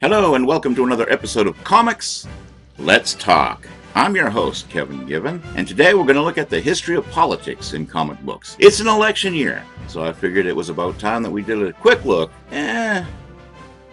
Hello and welcome to another episode of Comics Let's Talk. I'm your host, Kevin Given, and today we're going to look at the history of politics in comic books. It's an election year, so I figured it was about time that we did a quick look.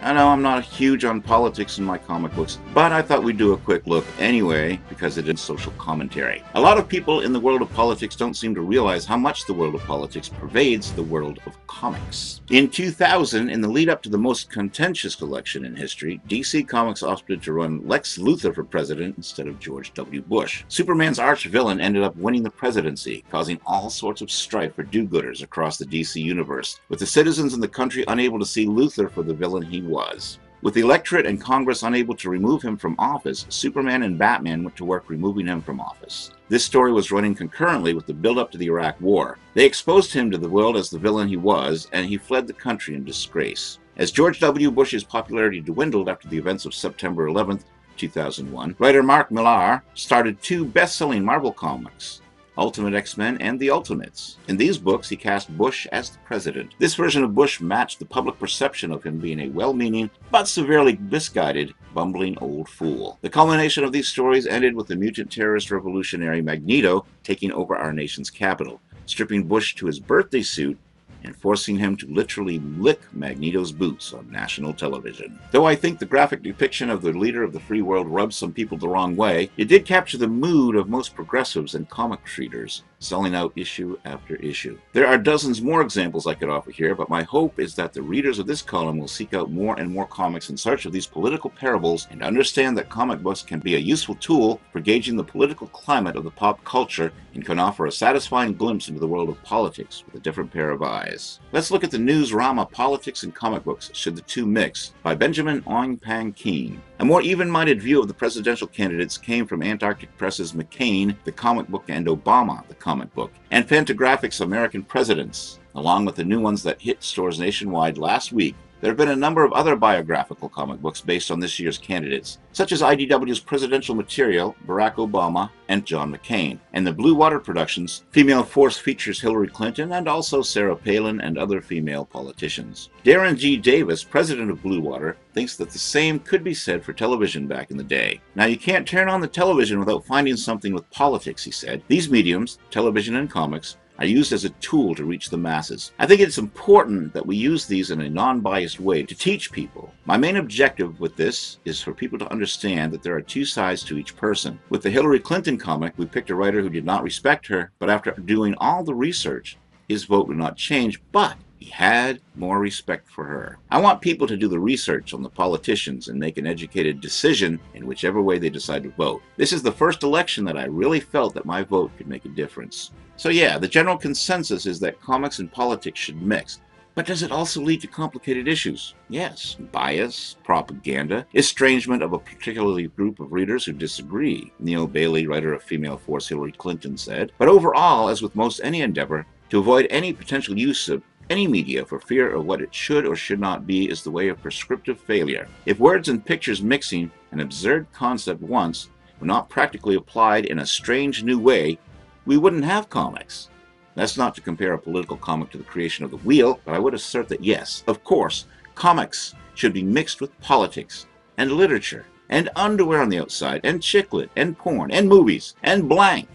I know I'm not huge on politics in my comic books, but I thought we'd do a quick look anyway because it is social commentary. A lot of people in the world of politics don't seem to realize how much the world of politics pervades the world of comics. In 2000, in the lead up to the most contentious election in history, DC Comics opted to run Lex Luthor for president instead of George W. Bush. Superman's arch-villain ended up winning the presidency, causing all sorts of strife for do-gooders across the DC universe, with the citizens in the country unable to see Luthor for the villain he was. With the electorate and Congress unable to remove him from office, Superman and Batman went to work removing him from office. This story was running concurrently with the build-up to the Iraq War. They exposed him to the world as the villain he was, and he fled the country in disgrace. As George W. Bush's popularity dwindled after the events of September 11th, 2001, writer Mark Millar started two best-selling Marvel comics, Ultimate X-Men and The Ultimates. In these books, he cast Bush as the president. This version of Bush matched the public perception of him being a well-meaning, but severely misguided, bumbling old fool. The culmination of these stories ended with the mutant terrorist revolutionary Magneto taking over our nation's capital, stripping Bush to his birthday suit and forcing him to literally lick Magneto's boots on national television. Though I think the graphic depiction of the leader of the free world rubs some people the wrong way, it did capture the mood of most progressives and comic readers, selling out issue after issue. There are dozens more examples I could offer here, but my hope is that the readers of this column will seek out more and more comics in search of these political parables and understand that comic books can be a useful tool for gauging the political climate of the pop culture and can offer a satisfying glimpse into the world of politics with a different pair of eyes. Let's look at the newsrama Politics and Comic Books, Should the Two Mix? By Benjamin Oing-Pang Keane. A more even-minded view of the presidential candidates came from Antarctic Press's McCain, the comic book, and Obama, the comic book, and Fantagraphics' American Presidents, along with the new ones that hit stores nationwide last week. There have been a number of other biographical comic books based on this year's candidates, such as IDW's Presidential Material, Barack Obama, and John McCain, and the Blue Water Productions' Female Force features Hillary Clinton and also Sarah Palin and other female politicians. Darren G. Davis, president of Blue Water, thinks that the same could be said for television back in the day. Now, you can't turn on the television without finding something with politics, he said. These mediums, television and comics, are used as a tool to reach the masses. I think it's important that we use these in a non-biased way to teach people. My main objective with this is for people to understand that there are two sides to each person. With the Hillary Clinton comic, we picked a writer who did not respect her, but after doing all the research, his vote would not change, but he had more respect for her. I want people to do the research on the politicians and make an educated decision in whichever way they decide to vote. This is the first election that I really felt that my vote could make a difference. So yeah, the general consensus is that comics and politics should mix. But does it also lead to complicated issues? Yes. Bias, propaganda, estrangement of a particular group of readers who disagree, Neil Bailey, writer of Female Force Hillary Clinton, said. But overall, as with most any endeavor, to avoid any potential use of any media for fear of what it should or should not be is the way of prescriptive failure. If words and pictures mixing an absurd concept once were not practically applied in a strange new way, we wouldn't have comics. That's not to compare a political comic to the creation of the wheel, but I would assert that yes, of course, comics should be mixed with politics and literature and underwear on the outside and chick-lit and porn and movies and blank,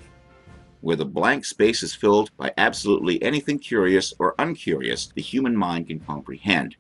where the blank space is filled by absolutely anything curious or uncurious the human mind can comprehend.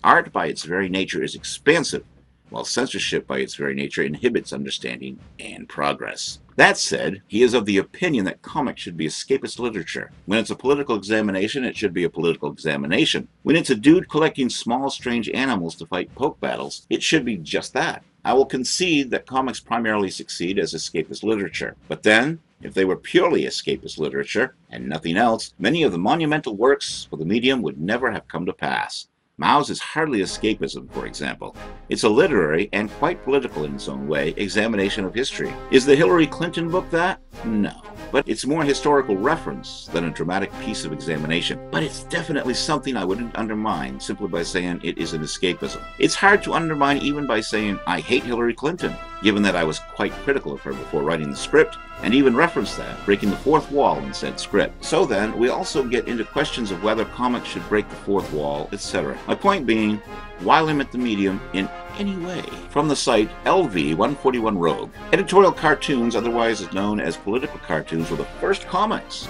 Art by its very nature is expansive, while censorship by its very nature inhibits understanding and progress. That said, he is of the opinion that comics should be escapist literature. When it's a political examination, it should be a political examination. When it's a dude collecting small, strange animals to fight poke battles, it should be just that. I will concede that comics primarily succeed as escapist literature. But then, if they were purely escapist literature, and nothing else, many of the monumental works for the medium would never have come to pass. Mao's is hardly escapism, for example. It's a literary, and quite political in its own way, examination of history. Is the Hillary Clinton book that? No. But it's more historical reference than a dramatic piece of examination. But it's definitely something I wouldn't undermine simply by saying it is an escapism. It's hard to undermine even by saying, I hate Hillary Clinton. given that I was quite critical of her before writing the script, and even referenced that, breaking the fourth wall in said script. So then, we also get into questions of whether comics should break the fourth wall, etc. My point being, why limit the medium in any way? From the site LV141 Rogue, editorial cartoons, otherwise known as political cartoons, were the first comics.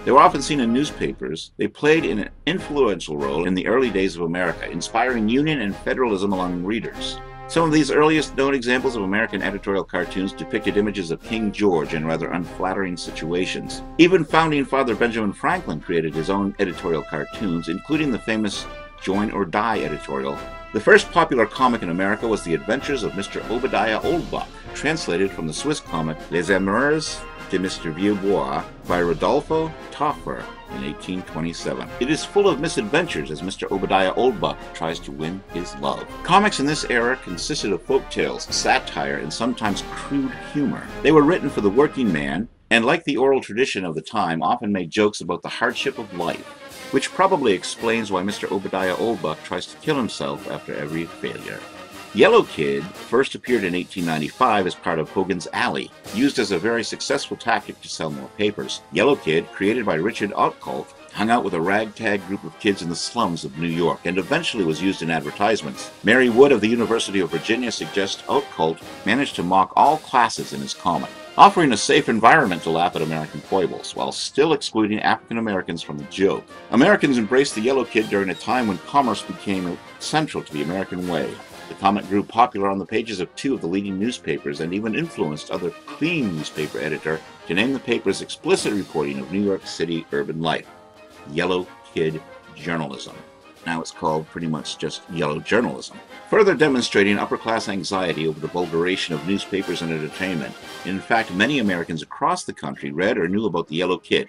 They were often seen in newspapers. They played an influential role in the early days of America, inspiring union and federalism among readers. Some of these earliest known examples of American editorial cartoons depicted images of King George in rather unflattering situations. Even founding father Benjamin Franklin created his own editorial cartoons, including the famous Join or Die editorial. The first popular comic in America was The Adventures of Mr. Obadiah Oldbuck, translated from the Swiss comic Les Amours de Mr. Vieux-Bois by Rodolphe Toffer in 1827. It is full of misadventures as Mr. Obadiah Oldbuck tries to win his love. Comics in this era consisted of folk tales, satire, and sometimes crude humor. They were written for the working man, and like the oral tradition of the time, often made jokes about the hardship of life, which probably explains why Mr. Obadiah Oldbuck tries to kill himself after every failure. Yellow Kid first appeared in 1895 as part of Hogan's Alley, used as a very successful tactic to sell more papers. Yellow Kid, created by Richard Outcault, hung out with a ragtag group of kids in the slums of New York and eventually was used in advertisements. Mary Wood of the University of Virginia suggests Outcault managed to mock all classes in his comic, offering a safe environment to laugh at American foibles, while still excluding African Americans from the joke. Americans embraced the Yellow Kid during a time when commerce became central to the American way. The comic grew popular on the pages of two of the leading newspapers and even influenced other clean newspaper editor to name the paper's explicit reporting of New York City urban life, Yellow Kid Journalism. Now it's called pretty much just yellow journalism, further demonstrating upper-class anxiety over the vulgarization of newspapers and entertainment. In fact, many Americans across the country read or knew about the Yellow Kid,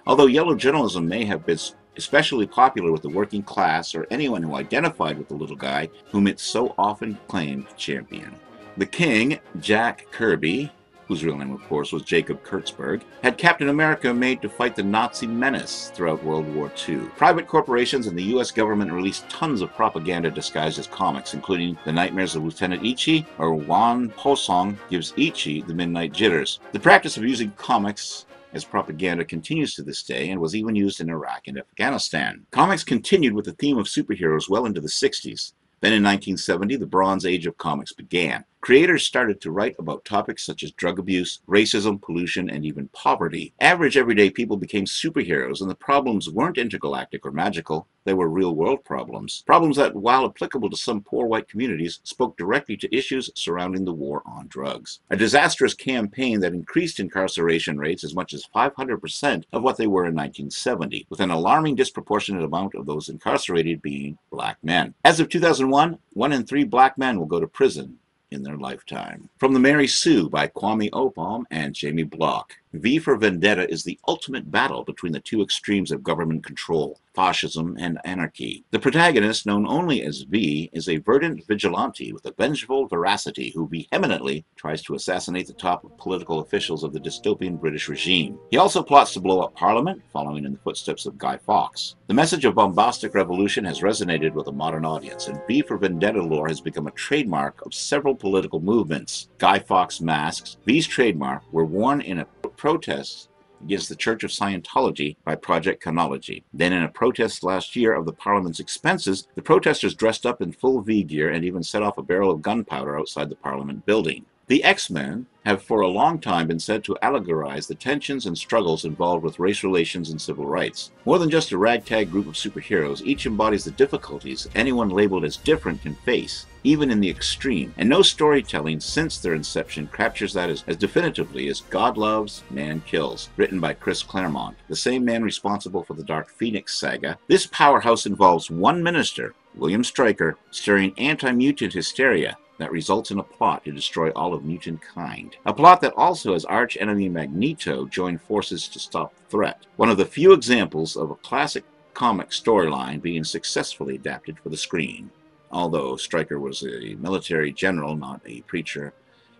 although yellow journalism may have been especially popular with the working class or anyone who identified with the little guy whom it so often claimed to champion. The king, Jack Kirby, whose real name of course was Jacob Kurtzberg, had Captain America made to fight the Nazi menace throughout World War II. Private corporations and the US government released tons of propaganda disguised as comics, including The Nightmares of Lieutenant Ichi, or Juan Posong Gives Ichi the Midnight Jitters. The practice of using comics as propaganda continues to this day and was even used in Iraq and Afghanistan. Comics continued with the theme of superheroes well into the 60s. Then in 1970, the Bronze Age of comics began. Creators started to write about topics such as drug abuse, racism, pollution, and even poverty. Average everyday people became superheroes, and the problems weren't intergalactic or magical. They were real-world problems. Problems that, while applicable to some poor white communities, spoke directly to issues surrounding the war on drugs. A disastrous campaign that increased incarceration rates as much as 500% of what they were in 1970, with an alarming disproportionate amount of those incarcerated being black men. As of 2001, 1 in 3 black men will go to prison in their lifetime. From the Mary Sue by Kwame Opom and Jamie Block. V for Vendetta is the ultimate battle between the two extremes of government control, fascism and anarchy. The protagonist, known only as V, is a verdant vigilante with a vengeful veracity who vehemently tries to assassinate the top political officials of the dystopian British regime. He also plots to blow up Parliament, following in the footsteps of Guy Fawkes. The message of bombastic revolution has resonated with a modern audience, and V for Vendetta lore has become a trademark of several political movements. Guy Fawkes masks, V's trademark, were worn in a protest against the Church of Scientology by Project Chronology. Then in a protest last year of the Parliament's expenses, the protesters dressed up in full V gear and even set off a barrel of gunpowder outside the Parliament building. The X-Men have for a long time been said to allegorize the tensions and struggles involved with race relations and civil rights. More than just a ragtag group of superheroes, each embodies the difficulties anyone labeled as different can face, even in the extreme, and no storytelling since their inception captures that as definitively as God Loves, Man Kills, written by Chris Claremont, the same man responsible for the Dark Phoenix saga. This powerhouse involves one minister, William Stryker, stirring anti-mutant hysteria that results in a plot to destroy all of mutant kind. A plot that also has arch-enemy Magneto join forces to stop the threat. One of the few examples of a classic comic storyline being successfully adapted for the screen, although Stryker was a military general, not a preacher,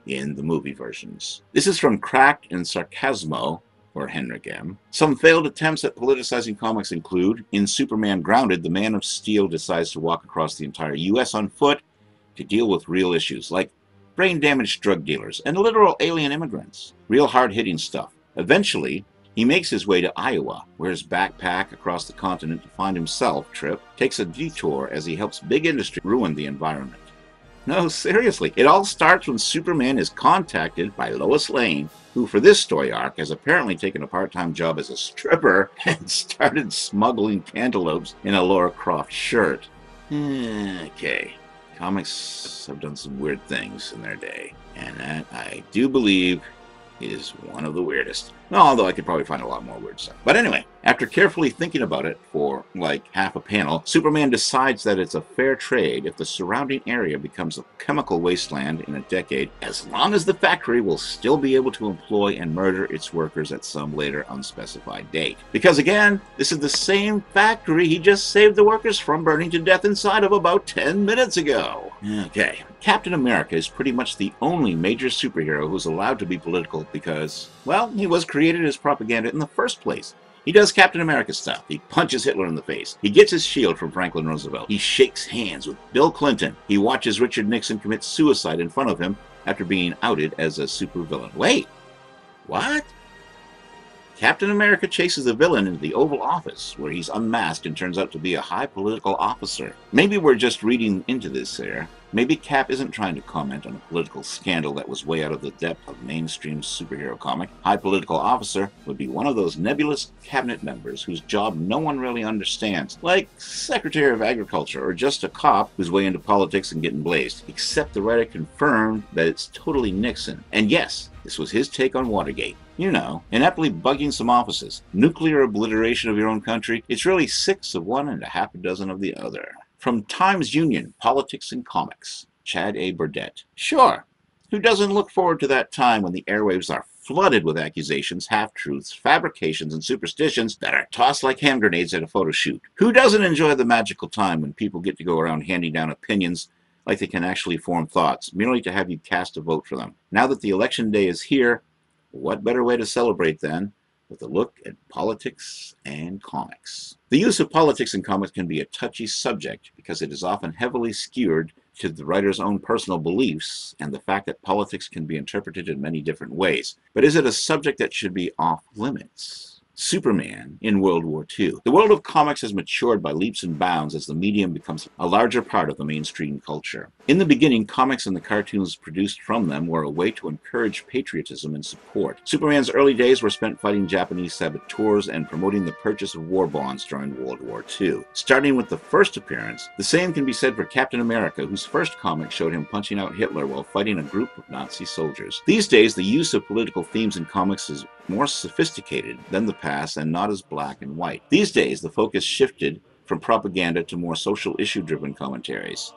in the movie versions. This is from Cracked and Sarcasmo, or Henrik M. Some failed attempts at politicizing comics include, in Superman Grounded, the Man of Steel decides to walk across the entire U.S. on foot to deal with real issues, like brain-damaged drug dealers, and literal alien immigrants. Real hard-hitting stuff. Eventually, he makes his way to Iowa, where his backpack across the continent to find himself trip takes a detour as he helps big industry ruin the environment. No, seriously, it all starts when Superman is contacted by Lois Lane, who for this story arc has apparently taken a part-time job as a stripper and started smuggling cantaloupes in a Laura Croft shirt. Okay, comics have done some weird things in their day, and that, I do believe, is one of the weirdest. Although I could probably find a lot more weird stuff. But anyway, after carefully thinking about it for like half a panel, Superman decides that it's a fair trade if the surrounding area becomes a chemical wasteland in a decade, as long as the factory will still be able to employ and murder its workers at some later unspecified date. Because again, this is the same factory he just saved the workers from burning to death inside of about 10 minutes ago. Okay, Captain America is pretty much the only major superhero who's allowed to be political because, well, he was created as propaganda in the first place. He does Captain America stuff. He punches Hitler in the face. He gets his shield from Franklin Roosevelt. He shakes hands with Bill Clinton. He watches Richard Nixon commit suicide in front of him after being outed as a supervillain. Wait, what? Captain America chases a villain into the Oval Office, where he's unmasked and turns out to be a high political officer. Maybe we're just reading into this here. Maybe Cap isn't trying to comment on a political scandal that was way out of the depth of mainstream superhero comic. High political officer would be one of those nebulous cabinet members whose job no one really understands, like Secretary of Agriculture or just a cop who's way into politics and getting blazed. Except the writer confirmed that it's totally Nixon. And yes, this was his take on Watergate. You know, ineptly bugging some offices, nuclear obliteration of your own country. It's really 6 of one and a half a dozen of the other. From Times Union, Politics and Comics, Chad A. Burdett. Sure, who doesn't look forward to that time when the airwaves are flooded with accusations, half-truths, fabrications, and superstitions that are tossed like hand grenades at a photo shoot? Who doesn't enjoy the magical time when people get to go around handing down opinions like they can actually form thoughts, merely to have you cast a vote for them? Now that the election day is here, what better way to celebrate than with a look at politics and comics? The use of politics in comics can be a touchy subject because it is often heavily skewed to the writer's own personal beliefs and the fact that politics can be interpreted in many different ways. But is it a subject that should be off limits? Superman in World War II. The world of comics has matured by leaps and bounds as the medium becomes a larger part of the mainstream culture. In the beginning, comics and the cartoons produced from them were a way to encourage patriotism and support. Superman's early days were spent fighting Japanese saboteurs and promoting the purchase of war bonds during World War II. Starting with the first appearance, the same can be said for Captain America, whose first comic showed him punching out Hitler while fighting a group of Nazi soldiers. These days, the use of political themes in comics is more sophisticated than the past and not as black and white. These days, the focus shifted from propaganda to more social issue-driven commentaries.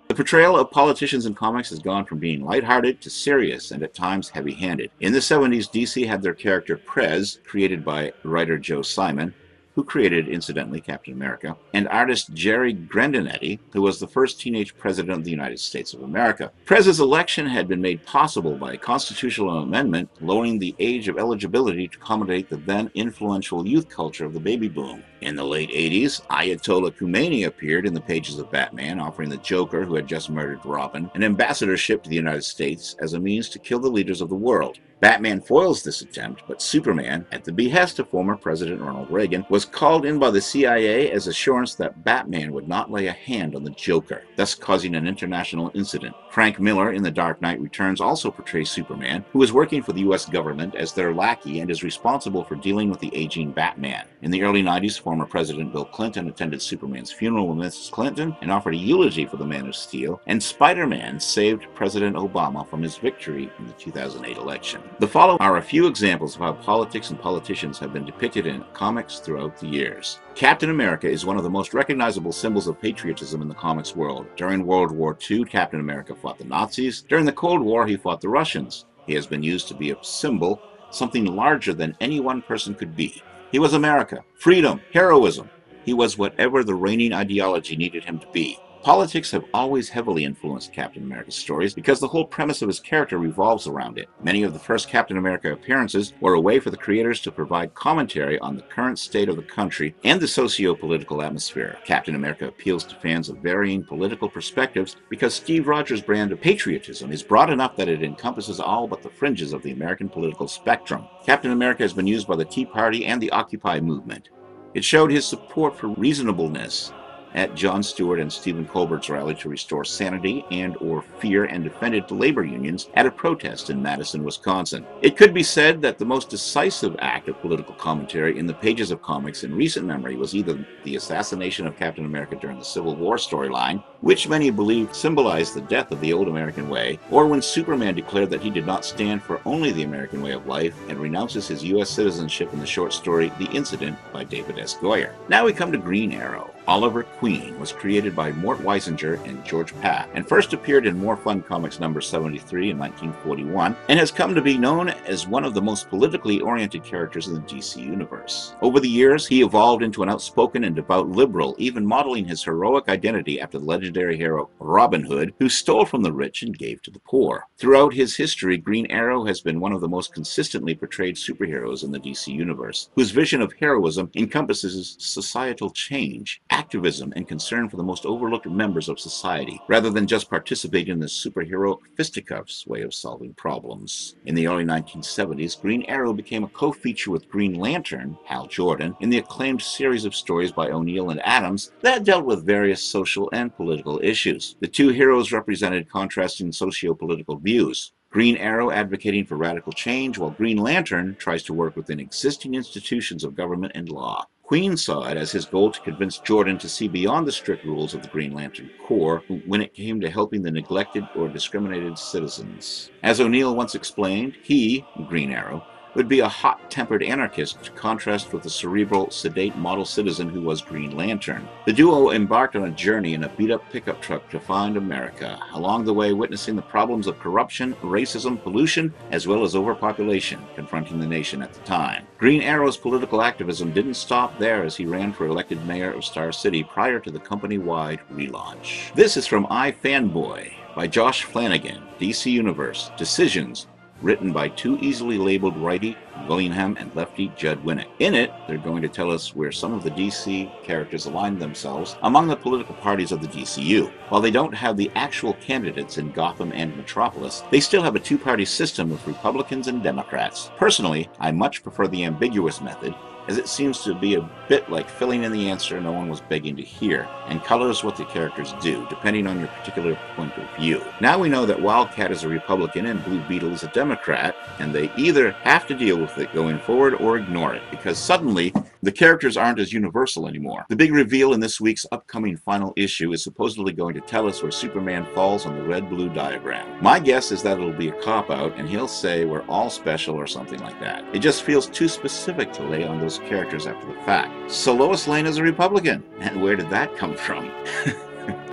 The portrayal of politicians in comics has gone from being lighthearted to serious and at times heavy-handed. In the 70s, DC had their character Prez, created by writer Joe Simon, who created, incidentally, Captain America, and artist Jerry Grandinetti, who was the first teenage president of the United States of America. Prez's election had been made possible by a constitutional amendment lowering the age of eligibility to accommodate the then influential youth culture of the baby boom. In the late 80s, Ayatollah Khomeini appeared in the pages of Batman, offering the Joker, who had just murdered Robin, an ambassadorship to the United States as a means to kill the leaders of the world. Batman foils this attempt, but Superman, at the behest of former President Ronald Reagan, was called in by the CIA as assurance that Batman would not lay a hand on the Joker, thus causing an international incident. Frank Miller in The Dark Knight Returns also portrays Superman, who is working for the U.S. government as their lackey and is responsible for dealing with the aging Batman. In the early 90s, former President Bill Clinton attended Superman's funeral with Mrs. Clinton and offered a eulogy for the Man of Steel, and Spider-Man saved President Obama from his victory in the 2008 election. The following are a few examples of how politics and politicians have been depicted in comics throughout the years. Captain America is one of the most recognizable symbols of patriotism in the comics world. During World War II, Captain America fought the Nazis. During the Cold War, he fought the Russians. He has been used to be a symbol, something larger than any one person could be. He was America, freedom, heroism. He was whatever the reigning ideology needed him to be. Politics have always heavily influenced Captain America's stories because the whole premise of his character revolves around it. Many of the first Captain America appearances were a way for the creators to provide commentary on the current state of the country and the socio-political atmosphere. Captain America appeals to fans of varying political perspectives because Steve Rogers' brand of patriotism is broad enough that it encompasses all but the fringes of the American political spectrum. Captain America has been used by the Tea Party and the Occupy movement. It showed his support for reasonableness at Jon Stewart and Stephen Colbert's rally to restore sanity and/or fear, and defended the labor unions at a protest in Madison, Wisconsin. It could be said that the most decisive act of political commentary in the pages of comics in recent memory was either the assassination of Captain America during the Civil War storyline, which many believe symbolized the death of the old American way, or when Superman declared that he did not stand for only the American way of life and renounces his U.S. citizenship in the short story The Incident by David S. Goyer. Now we come to Green Arrow. Oliver Queen was created by Mort Weisinger and George Pack, and first appeared in More Fun Comics number 73 in 1941, and has come to be known as one of the most politically oriented characters in the DC universe. Over the years, he evolved into an outspoken and devout liberal, even modeling his heroic identity after the legendary hero Robin Hood, who stole from the rich and gave to the poor. Throughout his history, Green Arrow has been one of the most consistently portrayed superheroes in the DC universe, whose vision of heroism encompasses societal change, activism, and concern for the most overlooked members of society, rather than just participating in the superhero fisticuffs way of solving problems. In the early 1970s, Green Arrow became a co-feature with Green Lantern, Hal Jordan, in the acclaimed series of stories by O'Neill and Adams that dealt with various social and political issues. The two heroes represented contrasting socio-political views. Green Arrow advocating for radical change, while Green Lantern tries to work within existing institutions of government and law. Queen saw it as his goal to convince Jordan to see beyond the strict rules of the Green Lantern Corps when it came to helping the neglected or discriminated citizens. As O'Neill once explained, he, Green Arrow, would be a hot-tempered anarchist to contrast with the cerebral, sedate model citizen who was Green Lantern. The duo embarked on a journey in a beat-up pickup truck to find America, along the way witnessing the problems of corruption, racism, pollution, as well as overpopulation confronting the nation at the time. Green Arrow's political activism didn't stop there as he ran for elected mayor of Star City prior to the company-wide relaunch. This is from iFanboy by Josh Flanagan, DC Universe, Decisions, written by two easily labeled righty Willingham and lefty Judd Winnick. In it, they're going to tell us where some of the DC characters align themselves among the political parties of the DCU. While they don't have the actual candidates in Gotham and Metropolis, they still have a two-party system with Republicans and Democrats. Personally, I much prefer the ambiguous method, as it seems to be a bit like filling in the answer no one was begging to hear, and colors what the characters do, depending on your particular point of view. Now we know that Wildcat is a Republican and Blue Beetle is a Democrat, and they either have to deal with it going forward or ignore it, because suddenly the characters aren't as universal anymore. The big reveal in this week's upcoming final issue is supposedly going to tell us where Superman falls on the red-blue diagram. My guess is that it'll be a cop-out, and he'll say we're all special or something like that. It just feels too specific to lay on those characters after the fact. So Lois Lane is a Republican, and where did that come from?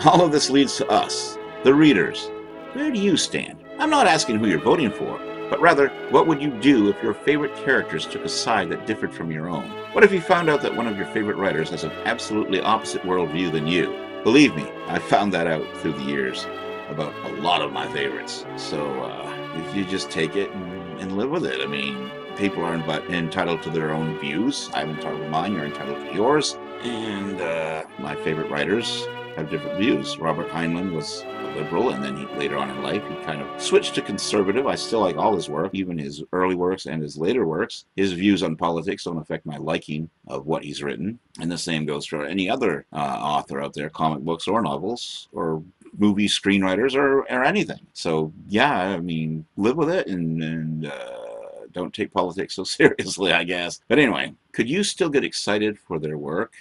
All of this leads to us, the readers. Where do you stand? I'm not asking who you're voting for, but rather, what would you do if your favorite characters took a side that differed from your own? What if you found out that one of your favorite writers has an absolutely opposite worldview than you? Believe me, I found that out through the years about a lot of my favorites. So if you just take it and live with it, I mean, people are entitled to their own views. I'm entitled to mine, you're entitled to yours. And my favorite writers have different views. Robert Heinlein was a liberal, and then later on in life he kind of switched to conservative. I still like all his work, even his early works and his later works. His views on politics don't affect my liking of what he's written. And the same goes for any other author out there, comic books or novels or movie screenwriters or anything. So yeah, I mean, live with it and don't take politics so seriously, I guess. But anyway, could you still get excited for their work?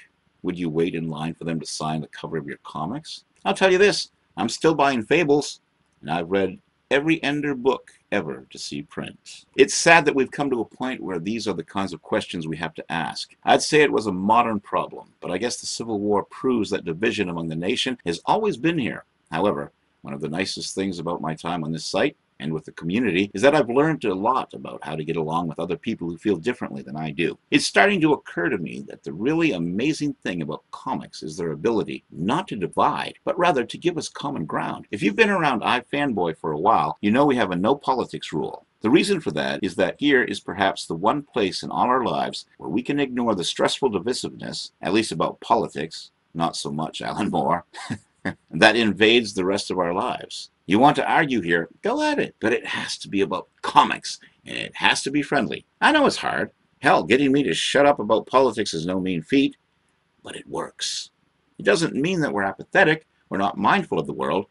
Would you wait in line for them to sign the cover of your comics? I'll tell you this, I'm still buying Fables, and I've read every Ender book ever to see print. It's sad that we've come to a point where these are the kinds of questions we have to ask. I'd say it was a modern problem, but I guess the Civil War proves that division among the nation has always been here. However, one of the nicest things about my time on this site and with the community is that I've learned a lot about how to get along with other people who feel differently than I do. It's starting to occur to me that the really amazing thing about comics is their ability not to divide, but rather to give us common ground. If you've been around iFanboy for a while, you know we have a no politics rule. The reason for that is that here is perhaps the one place in all our lives where we can ignore the stressful divisiveness, at least about politics, not so much Alan Moore, that invades the rest of our lives. You want to argue here, go at it, but it has to be about comics, and it has to be friendly. I know it's hard. Hell, getting me to shut up about politics is no mean feat, but it works. It doesn't mean that we're apathetic, we're not mindful of the world,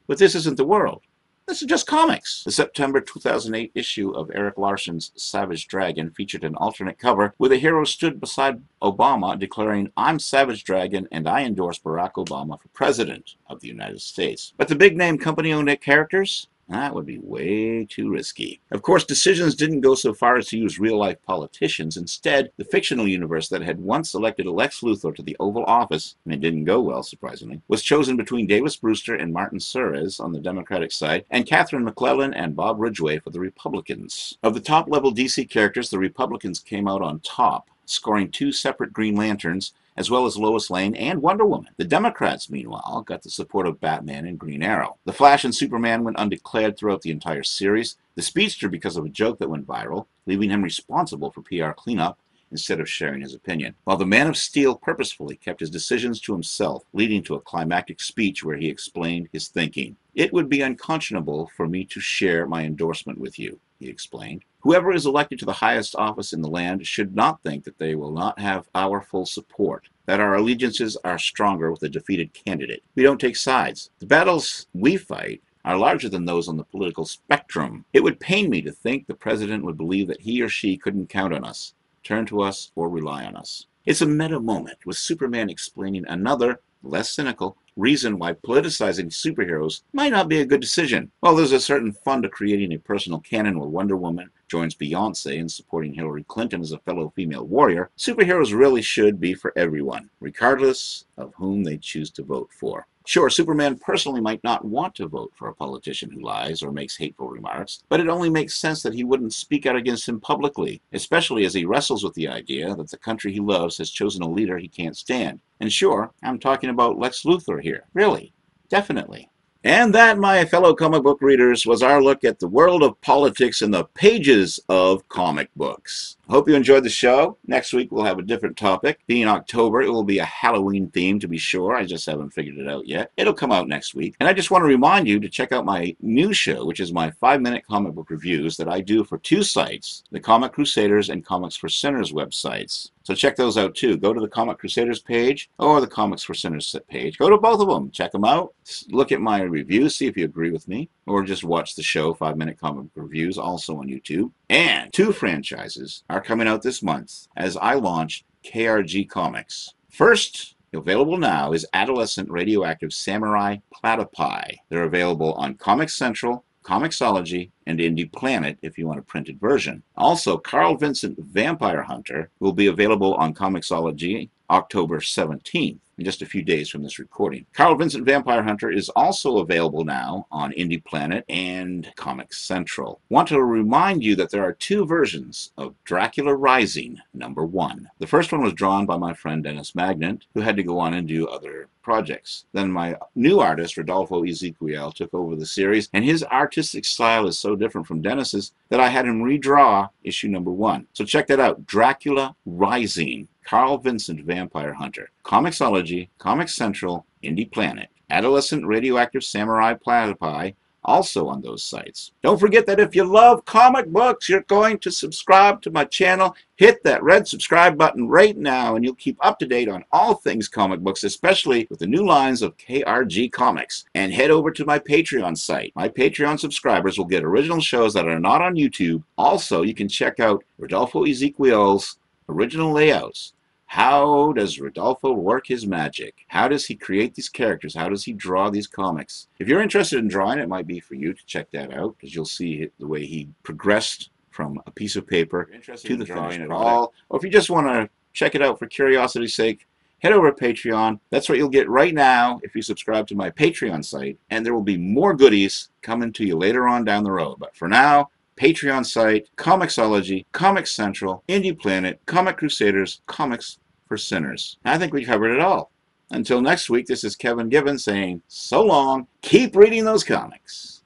but this isn't the world. This is just comics. The September 2008 issue of Erik Larsen's Savage Dragon featured an alternate cover where the hero stood beside Obama declaring, "I'm Savage Dragon and I endorse Barack Obama for President of the United States." But the big-name company-owned characters? That would be way too risky. Of course, decisions didn't go so far as to use real-life politicians. Instead, the fictional universe that had once elected Lex Luthor to the Oval Office, and it didn't go well, surprisingly, was chosen between Davis Brewster and Martin Suarez on the Democratic side, and Catherine McClellan and Bob Ridgway for the Republicans. Of the top-level DC characters, the Republicans came out on top, scoring 2 separate Green Lanterns, as well as Lois Lane and Wonder Woman. The Democrats, meanwhile, got the support of Batman and Green Arrow. The Flash and Superman went undeclared throughout the entire series. The Speedster because of a joke that went viral, leaving him responsible for PR cleanup instead of sharing his opinion, while the Man of Steel purposefully kept his decisions to himself, leading to a climactic speech where he explained his thinking. "It would be unconscionable for me to share my endorsement with you," he explained. "Whoever is elected to the highest office in the land should not think that they will not have our full support, that our allegiances are stronger with a defeated candidate. We don't take sides. The battles we fight are larger than those on the political spectrum. It would pain me to think the president would believe that he or she couldn't count on us, turn to us, or rely on us." It's a meta moment, with Superman explaining another, less cynical, reason why politicizing superheroes might not be a good decision. While there's a certain fun to creating a personal canon where Wonder Woman joins Beyonce in supporting Hillary Clinton as a fellow female warrior, superheroes really should be for everyone, regardless of whom they choose to vote for. Sure, Superman personally might not want to vote for a politician who lies or makes hateful remarks, but it only makes sense that he wouldn't speak out against him publicly, especially as he wrestles with the idea that the country he loves has chosen a leader he can't stand. And sure, I'm talking about Lex Luthor here. Really. Definitely. And that, my fellow comic book readers, was our look at the world of politics in the pages of comic books. I hope you enjoyed the show. Next week we'll have a different topic. Being October, it will be a Halloween theme to be sure. I just haven't figured it out yet. It'll come out next week. And I just want to remind you to check out my new show, which is my 5-minute comic book reviews that I do for 2 sites, the Comic Crusaders and Comics for Sinners websites. So check those out too. Go to the Comic Crusaders page or the Comics for Sinners page. Go to both of them. Check them out. Look at my reviews, see if you agree with me, or just watch the show, 5-minute comic book reviews, also on YouTube. And 2 franchises are coming out this month as I launch KRG Comics. First, available now, is Adolescent Radioactive Samurai Platypi. They're available on Comic Central, Comixology, and Indie Planet if you want a printed version. Also, Carl Vincent Vampire Hunter will be available on Comixology October 17th, in just a few days from this recording. Carl Vincent Vampire Hunter is also available now on Indie Planet and Comic Central. Want to remind you that there are 2 versions of Dracula Rising #1. The first one was drawn by my friend Dennis Magnant, who had to go on and do other projects. Then my new artist, Rodolfo Ezequiel, took over the series, and his artistic style is so different from Dennis's that I had him redraw issue #1. So check that out, Dracula Rising, Carl Vincent Vampire Hunter. Comixology, Comic Central, Indie Planet. Adolescent Radioactive Samurai Platypi, also on those sites. Don't forget that if you love comic books, you're going to subscribe to my channel. Hit that red subscribe button right now, and you'll keep up to date on all things comic books, especially with the new lines of KRG Comics. And head over to my Patreon site. My Patreon subscribers will get original shows that are not on YouTube. Also, you can check out Rodolfo Ezequiel's original layouts. How does Rodolfo work his magic? How does he create these characters? How does he draw these comics? If you're interested in drawing, it might be for you to check that out, because you'll see the way he progressed from a piece of paper to the finished product. Or if you just want to check it out for curiosity's sake, head over to Patreon. That's what you'll get right now if you subscribe to my Patreon site, and there will be more goodies coming to you later on down the road. But for now, Patreon site, Comixology, Comics Central, Indie Planet, Comic Crusaders, Comics for Sinners. I think we covered it all. Until next week, this is Kevin Given saying so long. Keep reading those comics.